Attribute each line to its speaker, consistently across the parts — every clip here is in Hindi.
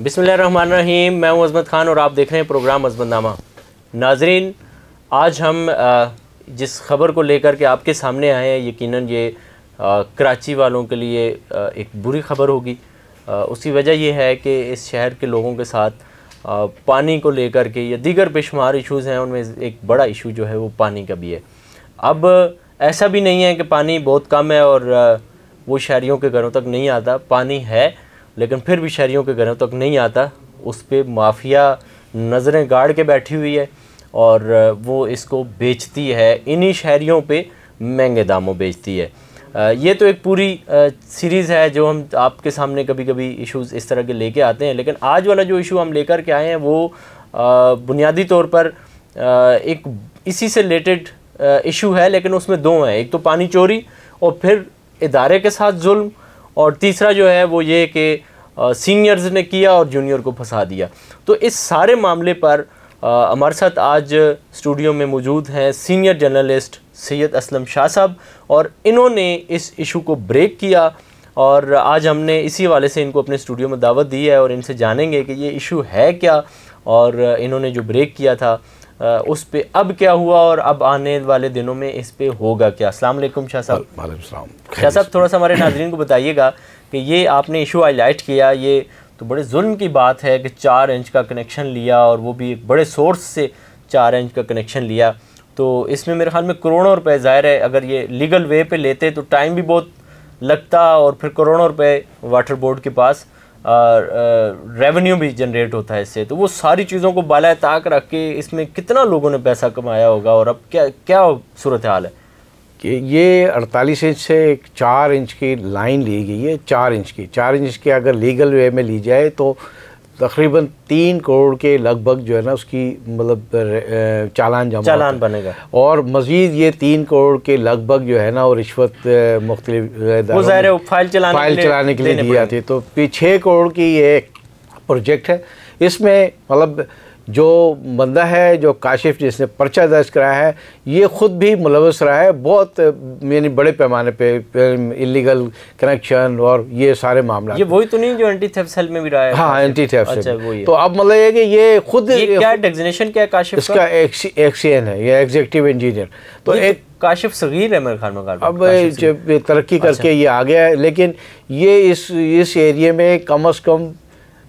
Speaker 1: बिस्मिल्लाहिर्रहमानिर्रहीम। मैं हूं अज़मत ख़ान और आप देख रहे हैं प्रोग्राम अज़मतनामा। नाज़रीन, आज हम जिस ख़बर को लेकर के आपके सामने आए हैं, यकीनन ये कराची वालों के लिए एक बुरी ख़बर होगी। उसकी वजह यह है कि इस शहर के लोगों के साथ पानी को लेकर के या दीगर बेशुमार इशूज़ हैं, उनमें एक बड़ा इशू जो है वो पानी का भी है। अब ऐसा भी नहीं है कि पानी बहुत कम है और वो शहरियों के घरों तक नहीं आता। पानी है लेकिन फिर भी शहरियों के घरों तक नहीं आता। उस पर माफिया नज़रें गाड़ के बैठी हुई है और वो इसको बेचती है, इन्हीं शहरियों पे महंगे दामों बेचती है। ये तो एक पूरी सीरीज़ है जो हम आपके सामने कभी कभी इश्यूज़ इस तरह के लेके आते हैं, लेकिन आज वाला जो इशू हम लेकर के आए हैं वो बुनियादी तौर पर एक इसी से रिलेटेड इशू है, लेकिन उसमें दो हैं। एक तो पानी चोरी और फिर इदारे के साथ जुल्म, और तीसरा जो है वो ये कि सीनियर्स ने किया और जूनियर को फंसा दिया। तो इस सारे मामले पर हमारे साथ आज स्टूडियो में मौजूद हैं सीनियर जर्नलिस्ट सैयद असलम शाह साहब, और इन्होंने इस इशू को ब्रेक किया और आज हमने इसी हवाले से इनको अपने स्टूडियो में दावत दी है और इनसे जानेंगे कि ये इशू है क्या और इन्होंने जो ब्रेक किया था उस पे अब क्या हुआ और अब आने वाले दिनों में इस पे होगा क्या। अस्सलाम वालेकुम शाह साहब। शाह साहब, थोड़ा सा हमारे नाज़रीन को बताइएगा कि ये आपने इशू हाईलाइट किया, ये तो बड़े जुल्म की बात है कि 4 इंच का कनेक्शन लिया और वो भी एक बड़े सोर्स से 4 इंच का कनेक्शन लिया। तो इसमें मेरे ख्याल में करोड़ों रुपए, ज़ाहिर है अगर ये लीगल वे पे लेते तो टाइम भी बहुत लगता और फिर करोड़ों रुपए वाटर बोर्ड के पास रेवेन्यू भी जनरेट होता है इससे। तो वो सारी चीज़ों को बाला ताक रख के इसमें कितना लोगों ने पैसा कमाया होगा और अब क्या क्या सूरत हाल है
Speaker 2: कि ये 48 इंच से एक 4 इंच की लाइन ली गई है। 4 इंच की अगर लीगल वे में ली जाए तो तकरीबन 3 करोड़ के लगभग जो है ना उसकी मतलब चालान
Speaker 1: बनेगा, और
Speaker 2: मज़ीद ये 3 करोड़ के लगभग जो है ना और रिश्वत मुख्तलिफ
Speaker 1: फाइल चलाने के लिए दी जाती है।
Speaker 2: तो 6 करोड़ की ये प्रोजेक्ट है। इसमें मतलब जो बंदा है, जो काशिफ जिसने पर्चा दर्ज कराया है, ये ख़ुद भी मुलव्वस रहा है बहुत, यानी बड़े पैमाने पे इलीगल कनेक्शन और ये सारे मामला।
Speaker 1: ये वही तो नहीं जो एंटी थेफ्ट सेल में भी रहा है?
Speaker 2: हाँ, एंटी थेफ्ट सेल।
Speaker 1: अच्छा, वही है।
Speaker 2: तो अब मतलब ये कि ये खुद
Speaker 1: क्या डेजिग्नेशन क्या है काशिफ
Speaker 2: इसका? एक्सीएन है, ये एग्जीक्यूटिव इंजीनियर। तो एक
Speaker 1: काशिफ सगीर है मेरे ख्याल में।
Speaker 2: अब जब तरक्की करके ये आ गया है, लेकिन ये इस एरिए में कम अज़ कम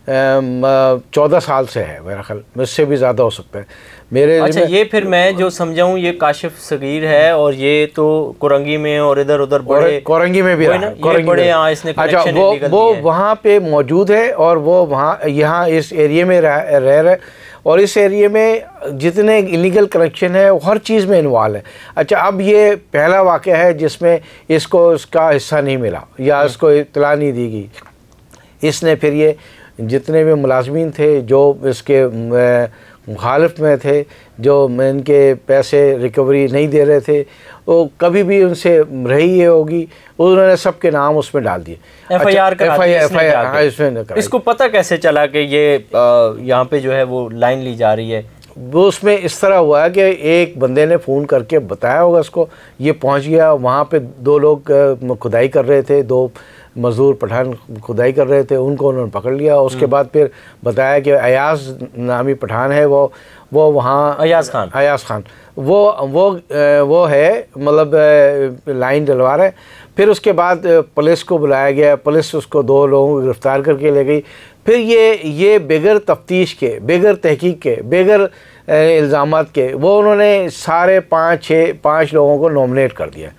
Speaker 2: 14 साल से है मेरा ख्याल, मुझसे भी ज़्यादा हो सकता है मेरे।
Speaker 1: अच्छा, ये फिर मैं जो समझाऊँ, ये काशिफ सगीर है और ये तो कोरंगी में और इधर उधर बड़े
Speaker 2: कोरंगी में भी रहा,
Speaker 1: कोरंगी बड़े यहाँ इसने।
Speaker 2: अच्छा, वो वहाँ पे मौजूद है और वो वहाँ यहाँ इस एरिए में रह रहे, और इस एरिए में जितने इलीगल कनेक्शन है हर चीज़ में इन्वॉल्व है। अच्छा, अब ये पहला वाक़या है जिसमें इसको इसका हिस्सा नहीं मिला या इसको इत्तला नहीं दी गई। इसने फिर ये जितने भी मुलाजमीन थे जो इसके मुखालिफ में थे, जो इनके पैसे रिकवरी नहीं दे रहे थे, वो कभी भी उनसे रही है होगी, उन्होंने सबके नाम उसमें डाल दिए।
Speaker 1: FIR इसमें। इसको पता कैसे चला कि ये यहाँ पे जो है वो लाइन ली जा रही है?
Speaker 2: वो उसमें इस तरह हुआ है कि एक बंदे ने फ़ोन करके बताया होगा इसको, ये पहुँच गया वहाँ पे। 2 लोग खुदाई कर रहे थे, 2 मज़दूर पठान खुदाई कर रहे थे, उनको उन्होंने पकड़ लिया। उसके बाद फिर बताया कि अयाज़ नामी पठान है, वो वहाँ
Speaker 1: अयाज़ खान
Speaker 2: वो है मतलब लाइन डलवा रहा है। फिर उसके बाद पुलिस को बुलाया गया, पुलिस उसको 2 लोगों को गिरफ़्तार करके ले गई। फिर ये बगैर तफ्तीश के, बगैर तहकीक के, बगैर इल्ज़ामात के वो उन्होंने सारे 5 लोगों को नॉमिनेट कर दिया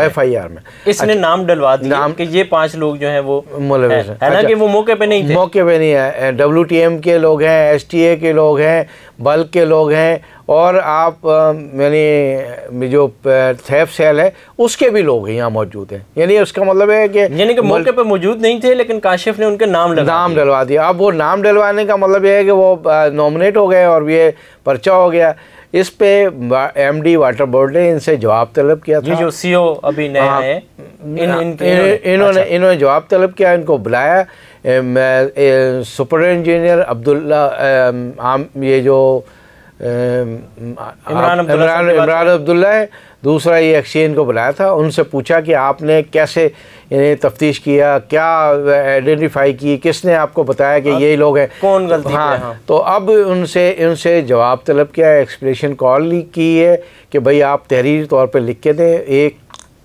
Speaker 2: FIR में।
Speaker 1: इसने नाम डलवा दिया कि ये 5 लोग जो हैं वो
Speaker 2: मुलव्वस हैं,
Speaker 1: हालांकि वो मौके पे नहीं
Speaker 2: है। WTM के लोग हैं, STA के लोग हैं, बल्क के लोग हैं, और आप यानी जो थेफ्ट सेल है उसके भी लोग यहाँ मौजूद हैं। यानी उसका मतलब है कि
Speaker 1: मौके पे मौजूद नहीं थे लेकिन काशिफ ने उनके नाम
Speaker 2: डलवा दिया। अब वो नाम डलवाने का मतलब ये है कि वो नॉमिनेट हो गए और ये पर्चा हो गया। इस पे MD वाटर बोर्ड ने इनसे जवाब तलब किया था।
Speaker 1: जो CO अभी नए हैं,
Speaker 2: इन्होंने जवाब तलब किया, इनको बुलाया। सुपर इंजीनियर अब्दुल्ला, ये जो इमरान अब्दुल्ला है, दूसरा ये एक्सचेंज को बुलाया था, उनसे पूछा कि आपने कैसे इन्हें तफ्तीश किया, क्या आइडेंटिफाई की, किसने आपको बताया कि ये लोग हैं,
Speaker 1: कौन गलती
Speaker 2: हाँ,
Speaker 1: हाँ।
Speaker 2: तो अब उनसे जवाब तलब किया, एक्सप्लेनेशन कॉल की है कि भाई आप तहरीरी तौर पे लिख के दें। एक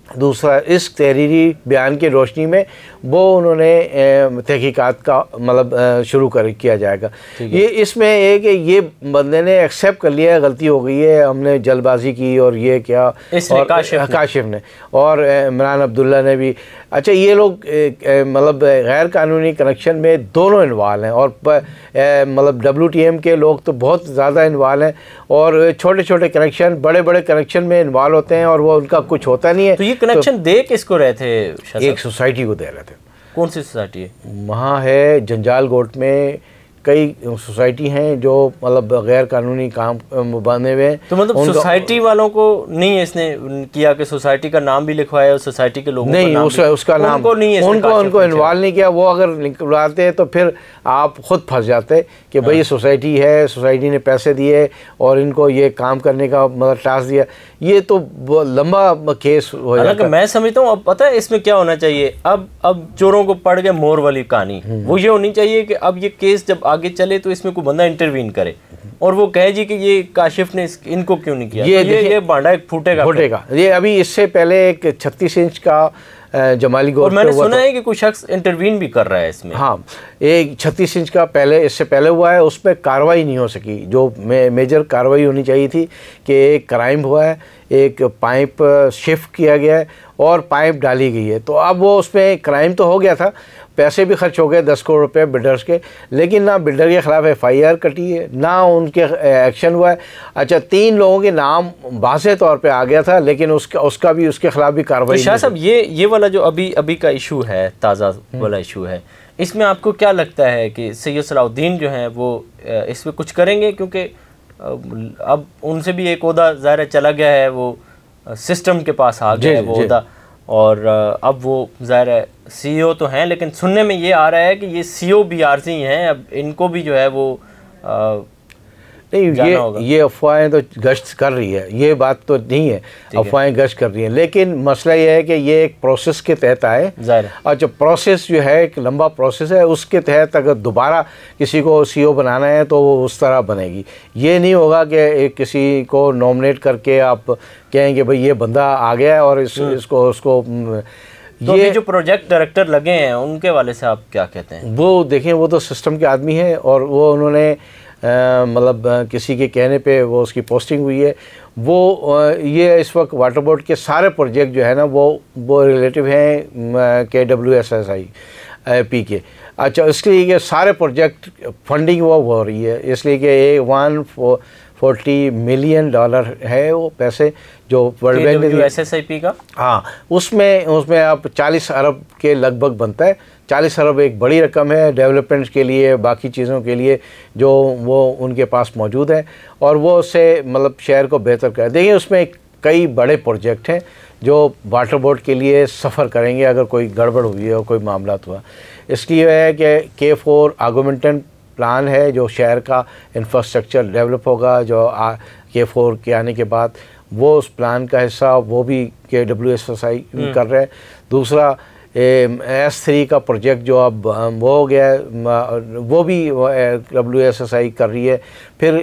Speaker 2: दूसरा, इस तहरीरी बयान की रोशनी में वो उन्होंने तहकीकात का मतलब शुरू किया जाएगा। ये इसमें एक ये बंदे ने एक्सेप्ट कर लिया है गलती हो गई है, हमने जल्दबाजी की और ये क्या, और काशिफ ने और इमरान अब्दुल्ला ने भी। अच्छा, ये लोग मतलब गैर कानूनी कनेक्शन में दोनों इन्वॉल्व हैं, और मतलब WTM के लोग तो बहुत ज़्यादा इन्वॉल्व हैं, और छोटे छोटे कनेक्शन बड़े बड़े कनेक्शन में इन्वॉल्व होते हैं, और वो उनका कुछ होता नहीं है।
Speaker 1: तो ये कनेक्शन दे किसको रहे थे?
Speaker 2: एक सोसाइटी को दे रहे थे।
Speaker 1: कौन सी सोसाइटी है?
Speaker 2: वहाँ है जंजाल गोट में कई सोसाइटी हैं जो मतलब गैर कानूनी काम बांधे हुए हैं।
Speaker 1: तो मतलब सोसाइटी वालों को नहीं इसने किया कि सोसाइटी का नाम भी लिखवाया और सोसाइटी के लोगों
Speaker 2: नहीं,
Speaker 1: का नाम
Speaker 2: उसका नाम उनको इन्वॉल्व नहीं किया। वो अगर लिखवाते तो फिर आप खुद फंस जाते कि भाई ये सोसाइटी है, सोसाइटी ने पैसे दिए और इनको ये काम करने का मतलब टास्क दिया। ये तो लंबा केस हो जाता।
Speaker 1: मैं समझता हूँ अब पता है इसमें क्या होना चाहिए, अब चोरों को पड़ गए मोर वाली कहानी, वो ये होनी चाहिए कि अब ये केस जब आगे चले तो इसमें कोई बंदा इंटरवीन करे और वो कहे जी कि ये काशिफ ने इनको क्यों नहीं किया। ये भांडा फूटेगा।
Speaker 2: ये अभी इससे पहले एक 36 इंच का जमाली गोश्त,
Speaker 1: और मैंने सुना है कि कोई शख्स इंटरवीन भी कर रहा है इसमें।
Speaker 2: हाँ, एक 36 इंच का इससे पहले हुआ है, उस पर कार्रवाई नहीं हो सकी। जो मेजर कार्रवाई होनी चाहिए थी कि एक क्राइम हुआ है, एक पाइप शिफ्ट किया गया है और पाइप डाली गई है। तो अब वो उसमें क्राइम तो हो गया था, पैसे भी खर्च हो गए 10 करोड़ रुपए बिल्डर्स के, लेकिन ना बिल्डर के ख़िलाफ़ FIR कटी है, ना उनके एक्शन हुआ है। अच्छा, 3 लोगों के नाम वाज़े तौर पे आ गया था, लेकिन उसका भी उसके ख़िलाफ़ भी कार्रवाई।
Speaker 1: शाह साहब, ये वाला जो अभी का इशू है, ताज़ा वाला इशू है, इसमें आपको क्या लगता है कि सैयद सलाहुद्दीन जो हैं वो इस पर कुछ करेंगे? क्योंकि अब उनसे भी एक ओहदा ज़ाहिर चला गया है, वो सिस्टम के पास आ गया है वो ओहदा, और अब वो ज़ाहिर है CEO तो हैं, लेकिन सुनने में ये आ रहा है कि ये CO भी आर्जी हैं, अब इनको भी जो है वो
Speaker 2: नहीं, ये अफवाहें तो गश्त कर रही है, ये बात तो नहीं है, अफवाहें गश्त कर रही हैं, लेकिन मसला ये है कि ये एक प्रोसेस के तहत आए, और जो प्रोसेस जो है एक लंबा प्रोसेस है, उसके तहत अगर दोबारा किसी को CEO बनाना है तो वो उस तरह बनेगी। ये नहीं होगा कि किसी को नॉमिनेट करके आप कहेंगे भाई ये बंदा आ गया है और इसको
Speaker 1: तो ये जो प्रोजेक्ट डायरेक्टर लगे हैं उनके वाले से आप क्या कहते हैं? वो
Speaker 2: देखें, वो तो सिस्टम के आदमी हैं, और वो उन्होंने मतलब किसी के कहने पे वो उसकी पोस्टिंग हुई है। वो ये इस वक्त वाटर बोर्ड के सारे प्रोजेक्ट जो है ना वो रिलेटिव हैं KWSSIP के। अच्छा, इसलिए ये सारे प्रोजेक्ट फंडिंग वो हो रही है, इसलिए कि $140 मिलियन है वो पैसे जो वर्ल्ड बैंक ने
Speaker 1: SSIP का।
Speaker 2: हाँ, उसमें आप 40 अरब के लगभग बनता है। 40 अरब एक बड़ी रकम है डेवलपमेंट के लिए, बाकी चीज़ों के लिए जो वो उनके पास मौजूद है, और वो उससे मतलब शहर को बेहतर कर। देखिए, उसमें कई बड़े प्रोजेक्ट हैं जो वाटर बोर्ड के लिए सफ़र करेंगे अगर कोई गड़बड़ हुई है और कोई मामला हुआ। इसलिए है कि K4 आगुमेंटन प्लान है जो शहर का इंफ्रास्ट्रक्चर डेवलप होगा, जो K4 के आने के बाद वो उस प्लान का हिस्सा वो भी KWSSI कर रहे हैं। दूसरा S3 का प्रोजेक्ट जो अब वो हो गया है, वो भी WSSI कर रही है। फिर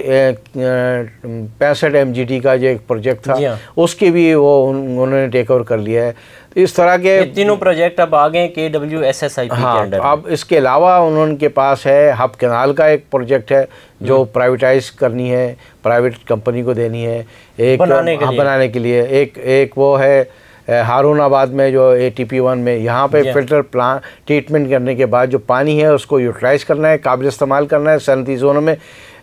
Speaker 2: 65 MGT का जो एक प्रोजेक्ट था उसकी भी वो उन्होंने टेक ओवर कर लिया है। इस तरह के
Speaker 1: तीनों प्रोजेक्ट अब आ गए KWSSIP के अंडर।
Speaker 2: अब इसके अलावा उनके पास है हब कैनाल का एक प्रोजेक्ट है जो प्राइवेटाइज करनी है, प्राइवेट कंपनी को देनी है एक बनाने के लिए। एक वो है हारूनाबाद में जो ATP1 में, यहाँ पे फिल्टर प्लांट ट्रीटमेंट करने के बाद जो पानी है उसको यूटिलाइज करना है, काबिल इस्तेमाल करना है, सनती जोनों में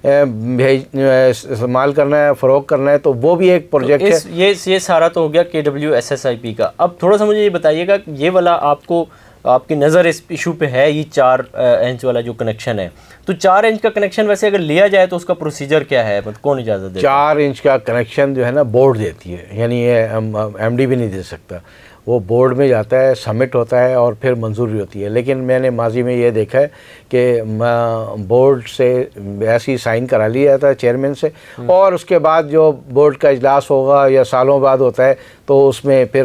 Speaker 2: इस्तेमाल करना है, फ़रोग करना है। तो वो भी एक प्रोजेक्ट है।
Speaker 1: ये सारा तो हो गया KWSSIP का। अब थोड़ा सा मुझे ये बताइएगा, ये वाला आपकी नज़र इस इशू पे है, ये 4 इंच वाला जो कनेक्शन है, तो 4 इंच का कनेक्शन वैसे अगर लिया जाए तो उसका प्रोसीजर क्या है, मतलब कौन इजाज़त देता है?
Speaker 2: 4 इंच का कनेक्शन जो है ना बोर्ड देती है, यानी ये MD भी नहीं दे सकता। वो बोर्ड में जाता है, सबमिट होता है और फिर मंजूरी होती है। लेकिन मैंने माजी में ये देखा है कि बोर्ड से ऐसे ही साइन करा लिया जाता है चेयरमैन से, और उसके बाद जो बोर्ड का इजलास होगा या सालों बाद होता है तो उसमें फिर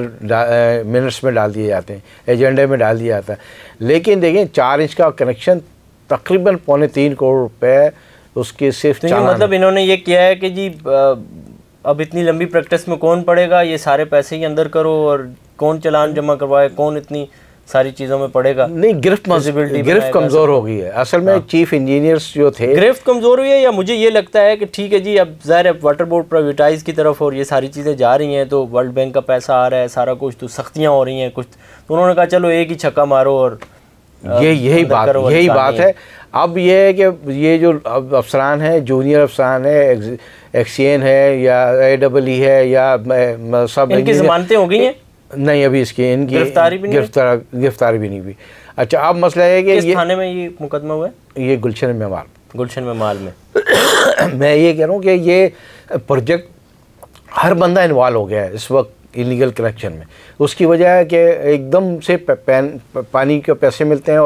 Speaker 2: मिनट्स में डाल दिए जाते हैं, एजेंडे में डाल दिया जाता है। लेकिन देखिए 4 इंच का कनेक्शन तकरीबन 2.25 करोड़ रुपये उसकी सिर्फ
Speaker 1: मतलब इन्होंने ये किया है कि जी अब इतनी लंबी प्रैक्टिस में कौन पड़ेगा, ये सारे पैसे ही अंदर करो और कौन चालान जमा करवाए, कौन इतनी सारी चीज़ों में पड़ेगा।
Speaker 2: नहीं, गिरफ्त कमज़ोर हो गई है असल में। चीफ इंजीनियर्स जो थे,
Speaker 1: गिरफ्त कमज़ोर हुई है, या मुझे ये लगता है कि ठीक है जी अब ज़ाहिर है वाटर बोर्ड प्राइवेटाइज की तरफ और ये सारी चीज़ें जा रही हैं तो वर्ल्ड बैंक का पैसा आ रहा है, सारा कुछ तो सख्तियाँ हो रही हैं कुछ, तो उन्होंने कहा चलो एक ही छक्का मारो और
Speaker 2: यही बात है। अब ये है कि ये जो अफसरान हैं, जूनियर अफसरान है, एक्सियन है या AEE है या सब,
Speaker 1: इनकी ज़मानतें हो गई हैं?
Speaker 2: नहीं, अभी इनकी गिरफ्तारी भी नहीं हुई। अच्छा, अब मसला है कि
Speaker 1: किस थाने में ये मुकदमा हुआ है?
Speaker 2: ये गुलशन मेमाल में मैं ये कह रहा हूँ कि ये प्रोजेक्ट हर बंदा इन्वॉल्व हो गया है इस वक्त इलीगल कनेक्शन में। उसकी वजह है कि एकदम से पानी के पैसे मिलते हैं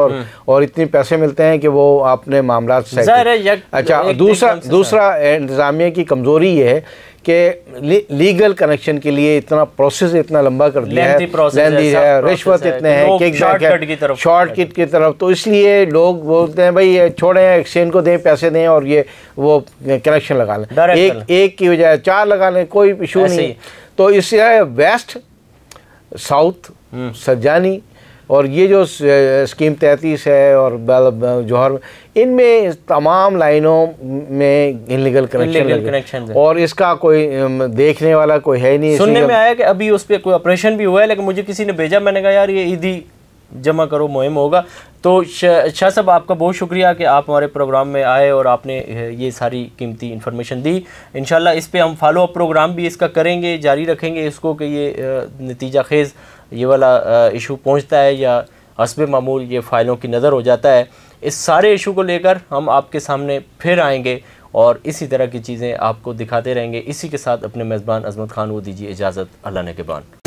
Speaker 2: और इतने पैसे मिलते हैं कि वो अपने मामला से। अच्छा, दूसरा इंतज़ामिया की कमज़ोरी ये है कि लीगल कनेक्शन के लिए इतना प्रोसेस इतना लंबा कर दिया है, लेंदी है, रिश्वत इतने हैं, शॉर्टकट की तरफ, तो इसलिए लोग बोलते हैं भाई छोड़ें, एक्सचेंज को दें, पैसे दें और ये वो कनेक्शन लगा लें, एक की बजाय 4 लगा लें, कोई इशू नहीं। तो इससे वेस्ट, साउथ, सज्जानी और ये जो स्कीम 33 है और जौहर, इनमें तमाम लाइनों में इलीगल कनेक्शन और इसका कोई देखने वाला कोई है नहीं।
Speaker 1: सुनने में आया कि अभी उस पर कोई ऑपरेशन भी हुआ है, लेकिन मुझे किसी ने भेजा, मैंने कहा यार ये ईदी जमा करो मुहिम होगा। तो शाह साहब आपका बहुत शुक्रिया कि आप हमारे प्रोग्राम में आए और आपने ये सारी कीमती इन्फॉर्मेशन दी। इंशाल्लाह इस पे हम फॉलो अप प्रोग्राम भी इसका करेंगे, जारी रखेंगे इसको कि ये नतीजा खेज़ ये वाला इशू पहुंचता है या हस्बे मामूल ये फ़ाइलों की नज़र हो जाता है। इस सारे इशू को लेकर हम आपके सामने फिर आएंगे और इसी तरह की चीज़ें आपको दिखाते रहेंगे। इसी के साथ अपने मेज़बान अज़मत खान को दीजिए इजाज़त। अल्लाह ने के बान।